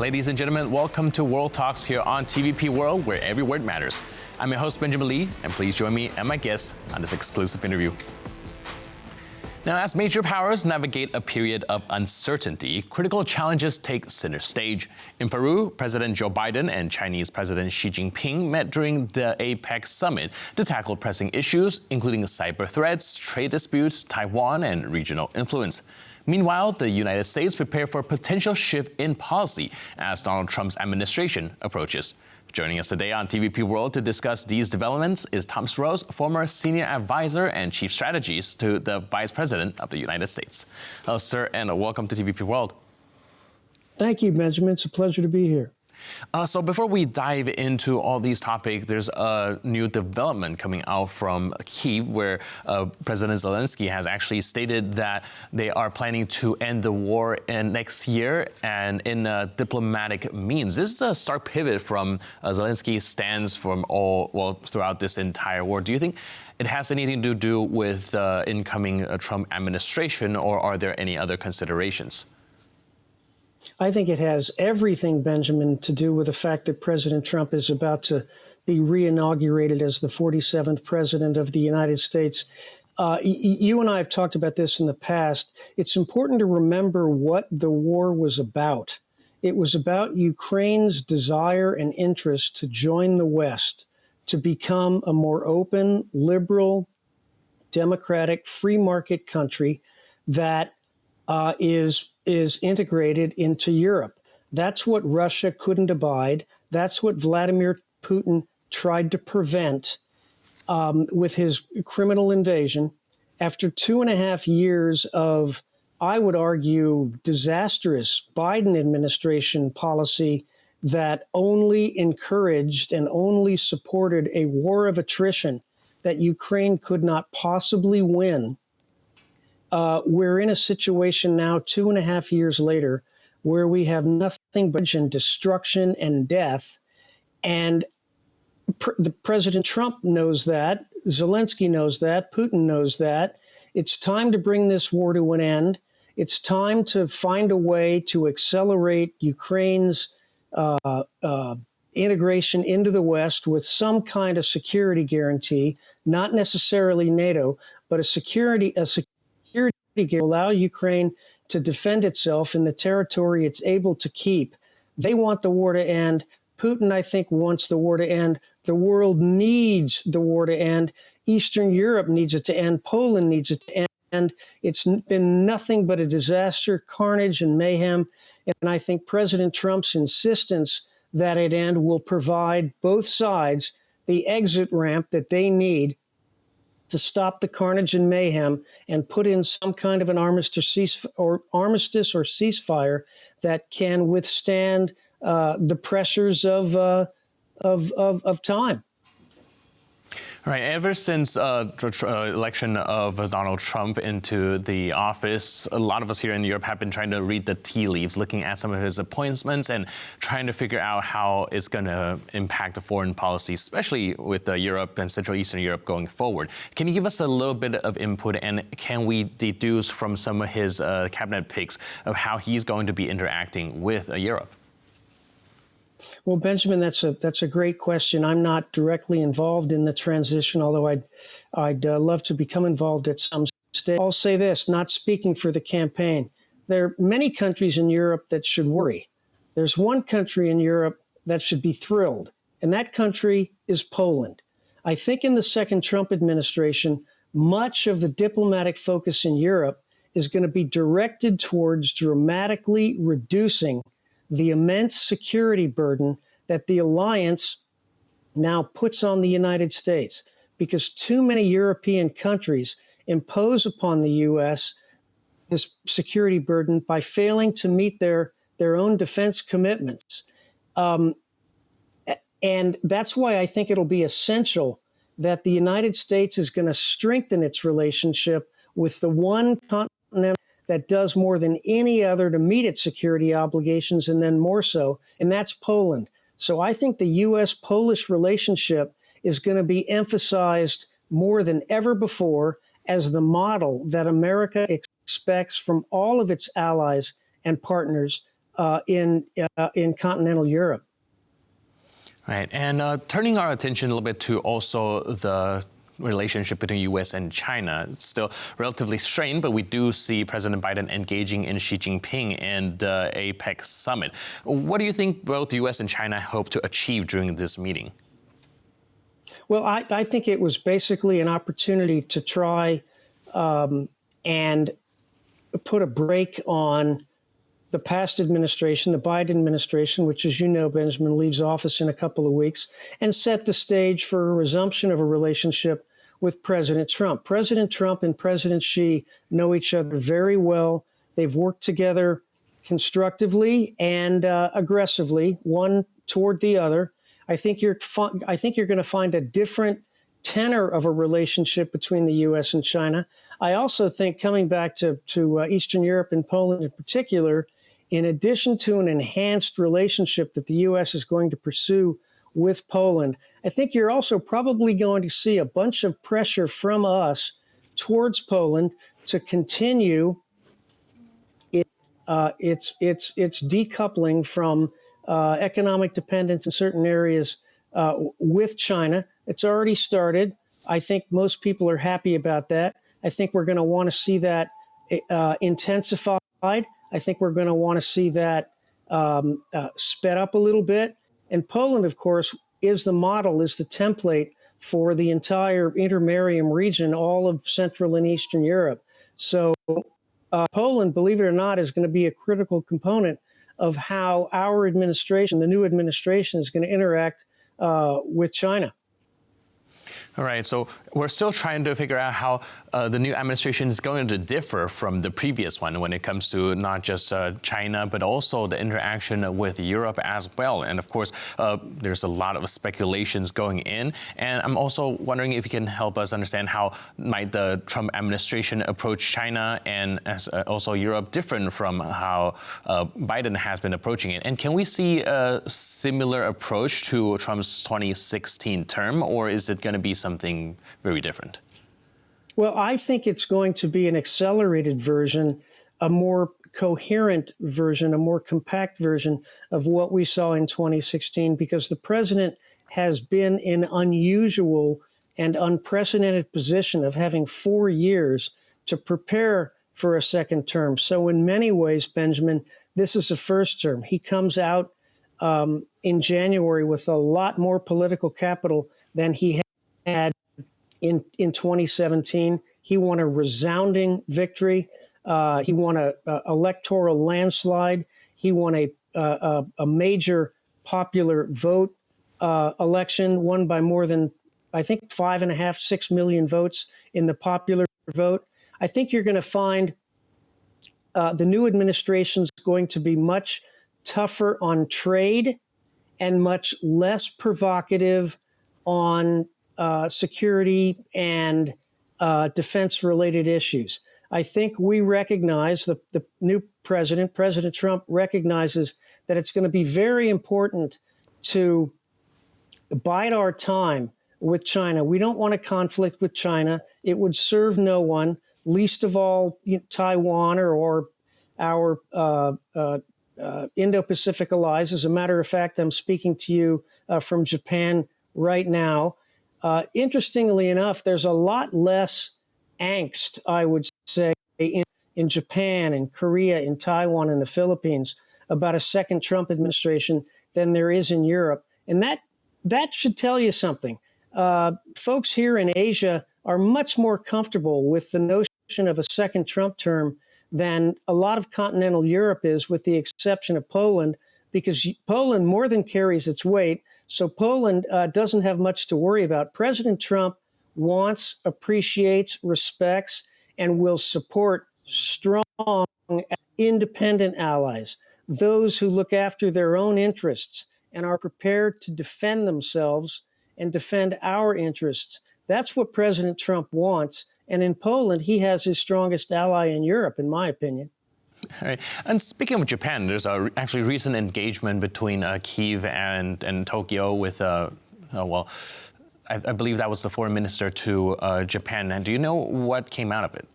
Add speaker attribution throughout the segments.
Speaker 1: Ladies and gentlemen, welcome to World Talks here on TVP World, where every word matters. I'm your host, Benjamin Lee, and please join me and my guests on this exclusive interview. Now, as major powers navigate a period of uncertainty, critical challenges take center stage. In Peru, President Joe Biden and Chinese President Xi Jinping met during the APEC summit to tackle pressing issues, including cyber threats, trade disputes, Taiwan, and regional influence. Meanwhile, the United States prepare for a potential shift in policy as Donald Trump's administration approaches. Joining us today on TVP World to discuss these developments is Tom Rose, former senior advisor and chief strategist to the Vice President of the United States. Hello, sir, and welcome to TVP World.
Speaker 2: Thank you, Benjamin. It's a pleasure to be here.
Speaker 1: So before we dive into all these topics, there's a new development coming out from Kyiv, where President Zelenskyy has actually stated that they are planning to end the war next year and in diplomatic means. This is a stark pivot from Zelensky's stance throughout this entire war. Do you think it has anything to do with the incoming Trump administration, or are there any other considerations?
Speaker 2: I think it has everything, Benjamin, to do with the fact that President Trump is about to be re-inaugurated as the 47th president of the United States. You and I have talked about this in the past. It's important to remember what the war was about. It was about Ukraine's desire and interest to join the West, to become a more open, liberal, democratic, free market country that is integrated into Europe. That's what Russia couldn't abide. That's what Vladimir Putin tried to prevent with his criminal invasion. After 2.5 years of, I would argue, disastrous Biden administration policy that only encouraged and only supported a war of attrition that Ukraine could not possibly win, we're in a situation now, 2.5 years later, where we have nothing but destruction and death. And the President Trump knows that. Zelenskyy knows that. Putin knows that. It's time to bring this war to an end. It's time to find a way to accelerate Ukraine's integration into the West with some kind of security guarantee, not necessarily NATO, but a security to allow Ukraine to defend itself in the territory it's able to keep. They want the war to end. Putin, I think, wants the war to end. The world needs the war to end. Eastern Europe needs it to end. Poland needs it to end. It's been nothing but a disaster, carnage, and mayhem. And I think President Trump's insistence that it end will provide both sides the exit ramp that they need to stop the carnage and mayhem and put in some kind of an armistice or ceasefire that can withstand the pressures of time.
Speaker 1: Right. Ever since the election of Donald Trump into the office, a lot of us here in Europe have been trying to read the tea leaves, looking at some of his appointments and trying to figure out how it's going to impact the foreign policy, especially with Europe and Central Eastern Europe going forward. Can you give us a little bit of input, and can we deduce from some of his cabinet picks of how he's going to be interacting with Europe?
Speaker 2: Well, Benjamin, that's a great question. I'm not directly involved in the transition, although I'd love to become involved at some stage. I'll say this, not speaking for the campaign. There are many countries in Europe that should worry. There's one country in Europe that should be thrilled, and that country is Poland. I think in the second Trump administration, much of the diplomatic focus in Europe is going to be directed towards dramatically reducing the immense security burden that the alliance now puts on the United States, because too many European countries impose upon the U.S. this security burden by failing to meet their own defense commitments. And that's why I think it'll be essential that the United States is going to strengthen its relationship with the one continent that does more than any other to meet its security obligations, and then more so, and that's Poland. So I think the U.S.-Polish relationship is going to be emphasized more than ever before as the model that America expects from all of its allies and partners in continental Europe.
Speaker 1: Right, and turning our attention a little bit to also the relationship between U.S. and China. It's still relatively strained, but we do see President Biden engaging in Xi Jinping and the APEC summit. What do you think both U.S. and China hope to achieve during this meeting?
Speaker 2: Well, I think it was basically an opportunity to try and put a brake on the past administration, the Biden administration, which, as you know, Benjamin, leaves office in a couple of weeks, and set the stage for a resumption of a relationship with President Trump. President Trump and President Xi know each other very well. They've worked together constructively and aggressively, one toward the other. I think you're going to find a different tenor of a relationship between the U.S. and China. I also think, coming back to Eastern Europe and Poland in particular, in addition to an enhanced relationship that the U.S. is going to pursue with Poland, I think you're also probably going to see a bunch of pressure from us towards Poland to continue its decoupling from economic dependence in certain areas with China. It's already started. I think most people are happy about that. I think we're going to want to see that intensified. I think we're going to want to see that sped up a little bit. And Poland, of course, is the model, is the template for the entire intermarium region, all of Central and Eastern Europe. So Poland, believe it or not, is going to be a critical component of how our administration, the new administration, is going to interact with China.
Speaker 1: All right, so we're still trying to figure out how the new administration is going to differ from the previous one when it comes to not just China, but also the interaction with Europe as well. And of course, there's a lot of speculations going in. And I'm also wondering if you can help us understand how might the Trump administration approach China and also Europe different from how Biden has been approaching it. And can we see a similar approach to Trump's 2016 term, or is it going to be something very different?
Speaker 2: Well, I think it's going to be an accelerated version, a more coherent version, a more compact version of what we saw in 2016, because the president has been in an unusual and unprecedented position of having 4 years to prepare for a second term. So in many ways, Benjamin, this is a first term. He comes out in January with a lot more political capital than he had in 2017. He won a resounding victory. He won an electoral landslide. He won a major popular vote election, won by more than, I think, 5.5, 6 million votes in the popular vote. I think you're going to find the new administration is going to be much tougher on trade and much less provocative on security and defense-related issues. I think we recognize, the new president, President Trump, recognizes that it's going to be very important to bide our time with China. We don't want a conflict with China. It would serve no one, least of all Taiwan or our Indo-Pacific allies. As a matter of fact, I'm speaking to you from Japan right now. Interestingly enough, there's a lot less angst, I would say, in Japan, in Korea, in Taiwan, and the Philippines about a second Trump administration than there is in Europe. And that should tell you something. Folks here in Asia are much more comfortable with the notion of a second Trump term than a lot of continental Europe is, with the exception of Poland, because Poland more than carries its weight. So Poland doesn't have much to worry about. President Trump wants, appreciates, respects, and will support strong, independent allies, those who look after their own interests and are prepared to defend themselves and defend our interests. That's what President Trump wants. And in Poland, he has his strongest ally in Europe, in my opinion.
Speaker 1: All right. And speaking of Japan, there's actually recent engagement between Kyiv and Tokyo with, I believe that was the foreign minister to Japan. And do you know what came out of it?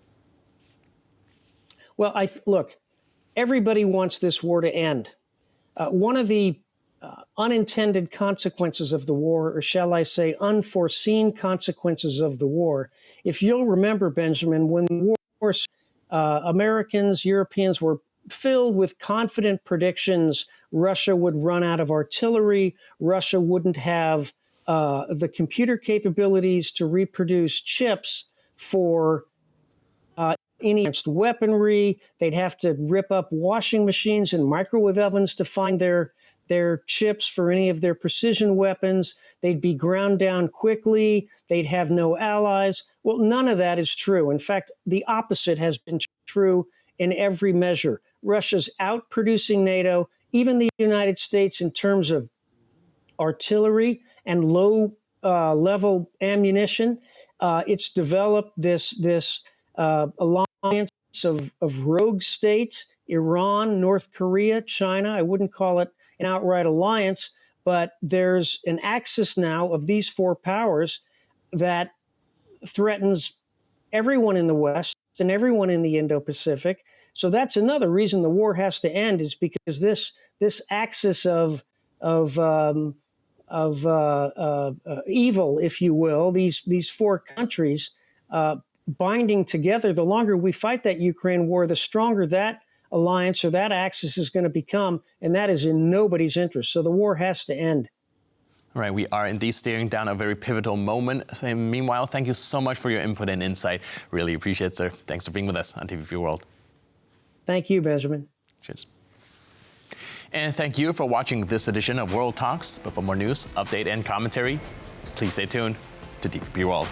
Speaker 2: Well, look, everybody wants this war to end. One of the unintended consequences of the war, or shall I say unforeseen consequences of the war, if you'll remember, Benjamin, when the war, Americans, Europeans were filled with confident predictions. Russia would run out of artillery. Russia wouldn't have the computer capabilities to reproduce chips for any advanced weaponry. They'd have to rip up washing machines and microwave ovens to find their chips for any of their precision weapons. They'd be ground down quickly. They'd have no allies. Well, none of that is true. In fact, the opposite has been true in every measure. Russia's outproducing NATO, even the United States, in terms of artillery and low-level ammunition. It's developed this alliance of rogue states, Iran, North Korea, China. I wouldn't call it an outright alliance, but there's an axis now of these four powers that threatens everyone in the West and everyone in the Indo-Pacific. So that's another reason the war has to end, is because this axis of evil, if you will, these four countries binding together. The longer we fight that Ukraine war, the stronger that alliance or that axis is going to become, and that is in nobody's interest. So the war has to end.
Speaker 1: All right, we are indeed staring down a very pivotal moment. And meanwhile, thank you so much for your input and insight. Really appreciate it, sir. Thanks for being with us on TVP World.
Speaker 2: Thank you, Benjamin.
Speaker 1: Cheers. And thank you for watching this edition of World Talks. But for more news, update, and commentary, please stay tuned to TVP World.